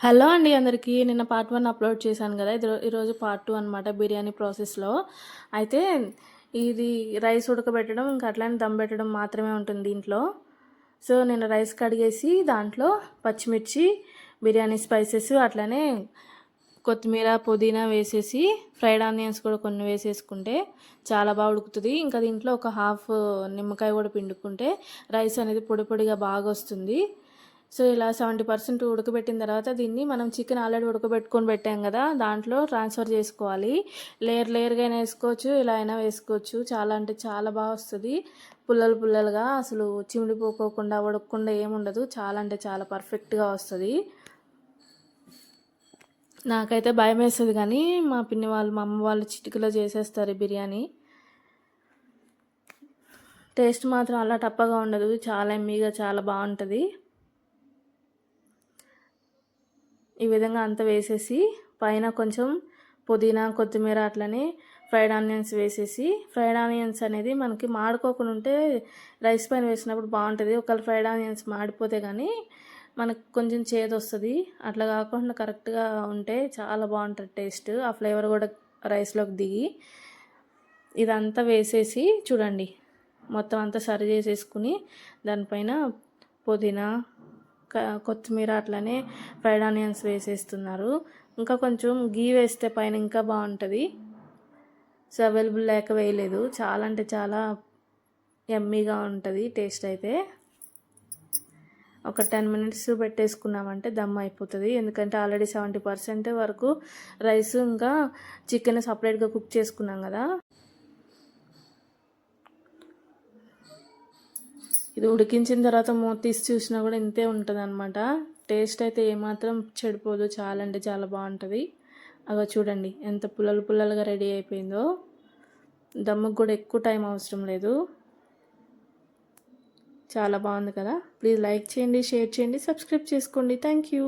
Hello అండి అందరికీ. నిన్న పార్ట్ 1 అప్లోడ్ చేశాను కదా! ఈరోజు పార్ట్ 2 అనమాట బిర్యానీ ప్రాసెస్‌లో. అయితే ఇది రైస్ ఉడకబెట్టడం, ఇంకా అట్లనే దమ్ పెట్టడం మాత్రమే ఉంటుంది దీంట్లో. సో, నేను రైస్ కడిగేసి దాంట్లో పచ్చిమిర్చి, బిర్యానీ స్పైసెస్ అట్లనే కొత్తిమీర, పుదీనా వేసేసి ఫ్రైడ్ ఆనియన్స్ కూడా కొన్ని వేసేసుకుంటే చాలా బాగా ఉడుకుతుంది. ఇంకా దీంట్లో ఒక హాఫ్ నిమ్మకాయ కూడా పిండుకుంటే రైస్ అనేది పొడి పొడిగా బాగా వస్తుంది. సో ఇలా 70% ఉడకబెట్టిన తర్వాత దీన్ని మనం చికెన్ ఆల్రెడీ ఉడకబెట్టుకొని పెట్టాం కదా, దాంట్లో ట్రాన్స్ఫర్ చేసుకోవాలి. లేయర్గా అయినా వేసుకోవచ్చు, ఇలా అయినా వేసుకోవచ్చు. చాలా అంటే చాలా బాగా వస్తుంది. పుల్లలుగా అసలు చిమిడిపోకోకుండా ఉడకకుండా ఏముండదు. చాలా అంటే చాలా పర్ఫెక్ట్గా వస్తుంది. నాకైతే భయం వేస్తుంది, కానీ మా పిన్ని వాళ్ళు, మా అమ్మ వాళ్ళు చిటికలో చేసేస్తారు ఈ బిర్యానీ. టేస్ట్ మాత్రం అలా టప్పగా ఉండదు, చాలా ఎమ్మీగా చాలా బాగుంటుంది. ఈ విధంగా అంతా వేసేసి పైన కొంచెం పుదీనా, కొత్తిమీర అట్లనే ఫ్రైడ్ ఆనియన్స్ వేసేసి, ఫ్రైడ్ ఆనియన్స్ అనేది మనకి మాడుకోకుండా ఉంటే రైస్ పైన వేసినప్పుడు బాగుంటుంది. ఒకవేళ ఫ్రైడ్ ఆనియన్స్ మాడిపోతే కానీ మనకు కొంచెం చేదు వస్తుంది. అట్లా కాకుండా కరెక్ట్గా ఉంటే చాలా బాగుంటుంది టేస్ట్. ఆ ఫ్లేవర్ కూడా రైస్లోకి దిగి ఇదంతా వేసేసి చూడండి, మొత్తం అంతా సర్వ్ చేసేసుకుని దానిపైన పుదీనా, కొత్తిమీర అట్లనే ఫ్రైడ్ ఆనియన్స్ వేసేస్తున్నారు. ఇంకా కొంచెం గీ వేస్తే పైన ఇంకా బాగుంటుంది. సో అవైలబుల్ లేక వేయలేదు. చాలా అంటే చాలా యమ్మీగా ఉంటుంది టేస్ట్ అయితే. ఒక 10 మినిట్స్ పెట్టేసుకున్నామంటే దమ్ అయిపోతుంది. ఎందుకంటే ఆల్రెడీ 70% వరకు రైస్ ఇంకా చికెన్ సపరేట్గా కుక్ చేసుకున్నాం కదా. ఇది ఉడికించిన తర్వాత మూత తీసి చూసినా కూడా ఇంతే ఉంటుంది అనమాట. టేస్ట్ అయితే ఏమాత్రం చెడిపోదు. చాలా అంటే చాలా బాగుంటుంది. అగో చూడండి ఎంత పుల్లలుగా రెడీ అయిపోయిందో. దమ్ముకు కూడా ఎక్కువ టైం అవసరం లేదు. చాలా బాగుంది కదా. ప్లీజ్ లైక్ చేయండి, షేర్ చేయండి, సబ్స్క్రైబ్ చేసుకోండి. Thank you.